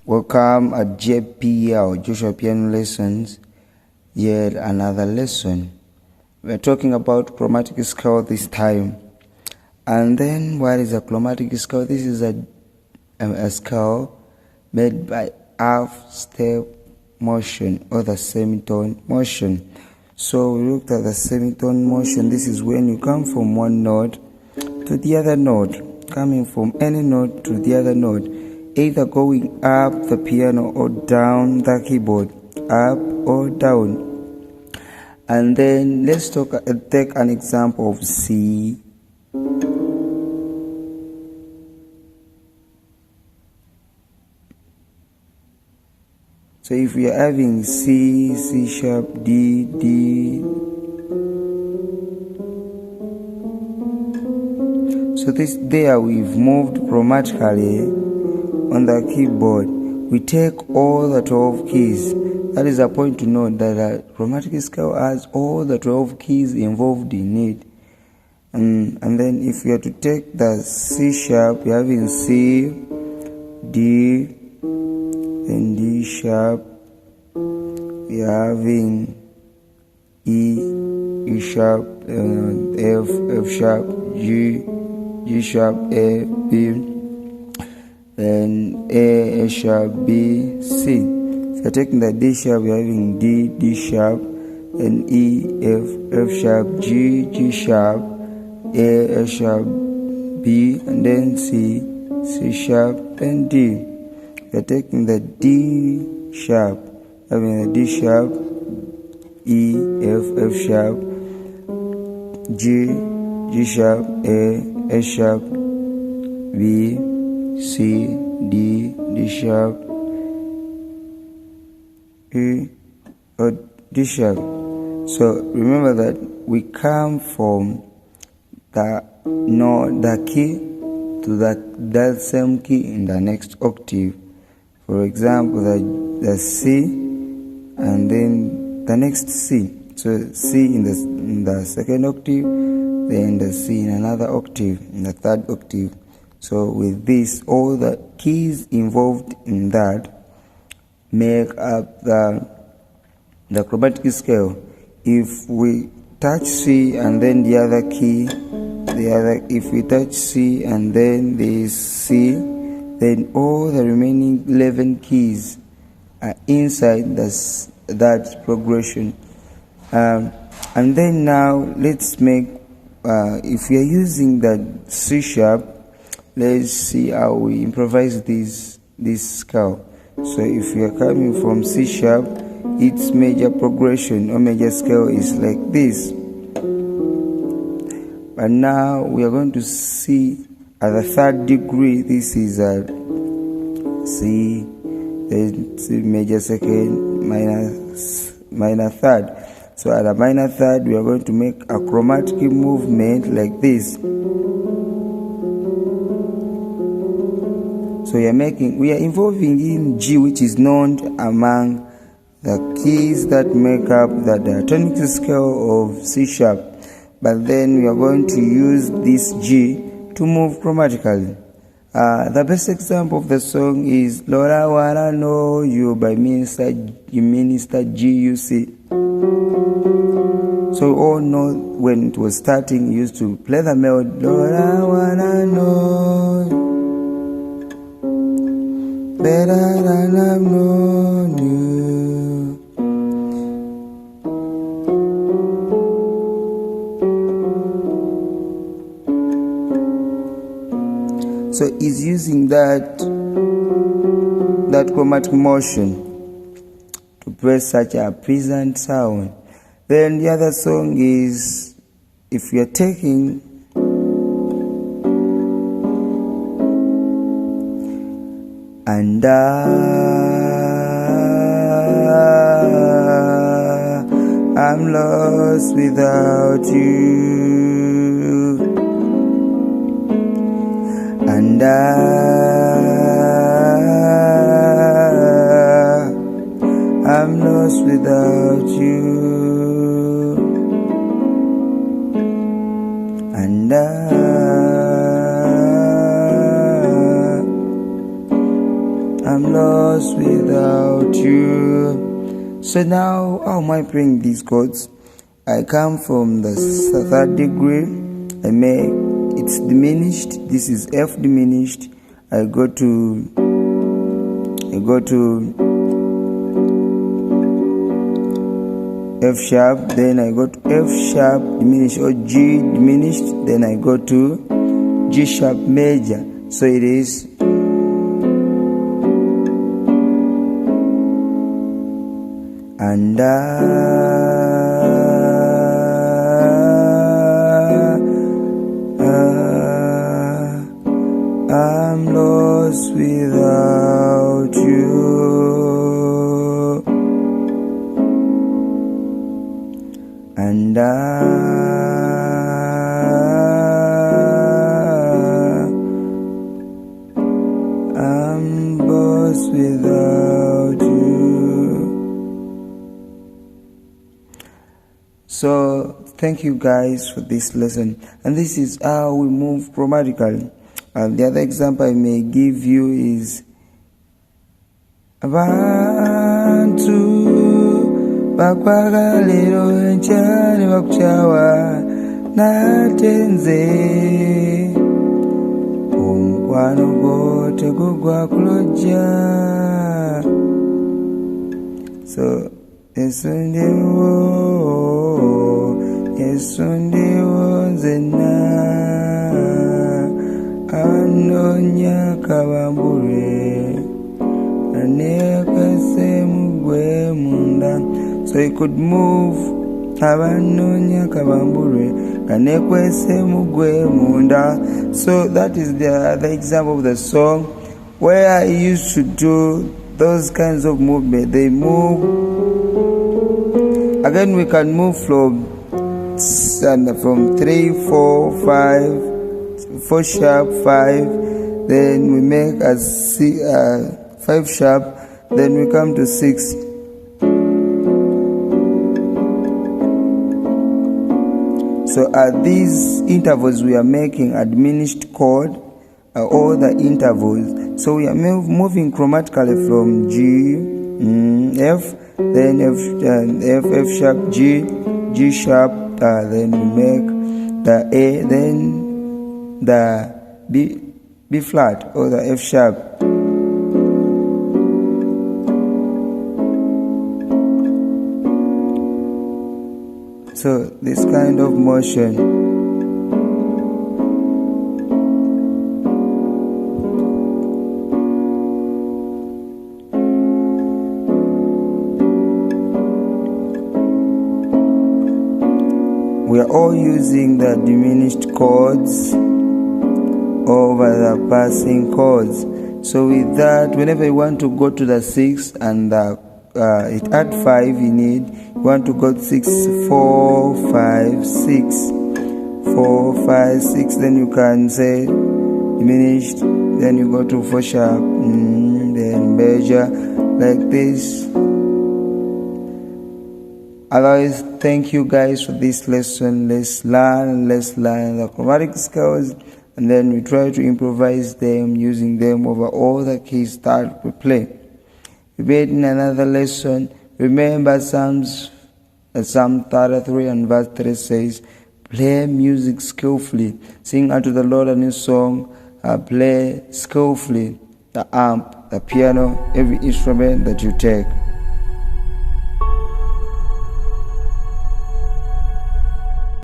Welcome at JPL, Joshua Piano Lessons, yet another lesson. We're talking about chromatic scale this time. And then what is a chromatic scale? This is a scale made by half step motion or the semitone motion. So we looked at the semitone motion. This is when you come from one note to the other note, coming from any note to the other note, either going up the piano or down the keyboard, up or down. And then let's take an example of C. So if we are having C, C sharp, D, D. So there we've moved chromatically on the keyboard. We take all the 12 keys. That is a point to note that a chromatic scale has all the 12 keys involved in it. And then if you are to take the C sharp, you're having C, D, then D sharp, you're having E, E sharp, F, F sharp, G, G sharp, A, B, then A sharp, B, C. If you're taking the D sharp, you're having D, D sharp, then E, F, F sharp, G, G sharp, A sharp, B, and then C, C sharp, then D. If you're taking the D sharp, having the D sharp, E, F, F sharp, G, G sharp, A sharp, B, C, D, D sharp, E, or D sharp. So remember that we come from the key to that same key in the next octave. For example, the C and then the next C. So C in the second octave, then the C in another octave, in the third octave. So with this, all the keys involved in that make up the chromatic scale. If we touch C and then the other key, if we touch C and then the C, then all the remaining 11 keys are inside that progression. And then now let's make, if we are using that C sharp, let's see how we improvise this scale. So if we are coming from C sharp, its major progression or major scale is like this. But now we are going to see at the third degree, this is a C, then C major second, minor third. So at a minor third, we are going to make a chromatic movement like this. So we are involving in G, which is known among the keys that make up the diatonic scale of C sharp. But then we are going to use this G to move chromatically. The best example of the song is Lord, I Wanna Know You by Minister GUC. So we all know when it was starting, you used to play the melody, Lord, I wanna know you better than I've known you. So he's using that chromatic motion to play such a pleasant sound. Then the other song is, if you're taking and I'm lost without you, and I'm lost without you, and I'm I'm lost without you. So now, how am I playing these chords? I come from the third degree, I make it's diminished, this is F diminished, I go to F sharp, then I go to F sharp diminished or G diminished, then I go to G sharp major. So it is and I'm lost without you, and I'm lost without you. So thank you guys for this lesson, and this is how we move chromatically. The other example I may give you is abantu bakwagala lero enkyali bakuchawa natenze omukwano gwo tegugwa kulojja. So Yesu ndiwo nzenna anonya kabambulwe anekwese mugwe munda. So you could move abanonya kabambulwe anekwese mugwe munda. So that is the example of the song where I used to do those kinds of movement. They move. Again, we can move from 3, 4, 5, 4 sharp, 5, then we make a 5 sharp, then we come to 6. So at these intervals we are making a diminished chord, all the intervals. So we are moving chromatically from G, F, then F sharp, G sharp, then we make the A, then the B flat or the F sharp. So this kind of motion. We are all using the diminished chords over the passing chords. So with that, whenever you want to go to the 6 and it add 5 you need, you want to go 6, 4, 5, 6, 4, 5, 6, then you can say diminished, then you go to 4 sharp, then major, like this. Otherwise, thank you guys for this lesson. Let's learn the chromatic scales, and then we try to improvise them using them over all the keys that we play. We made in another lesson. Remember Psalm 33 and verse 3 says, play music skillfully. Sing unto the Lord a new song. Play skillfully the amp, the piano, every instrument that you take.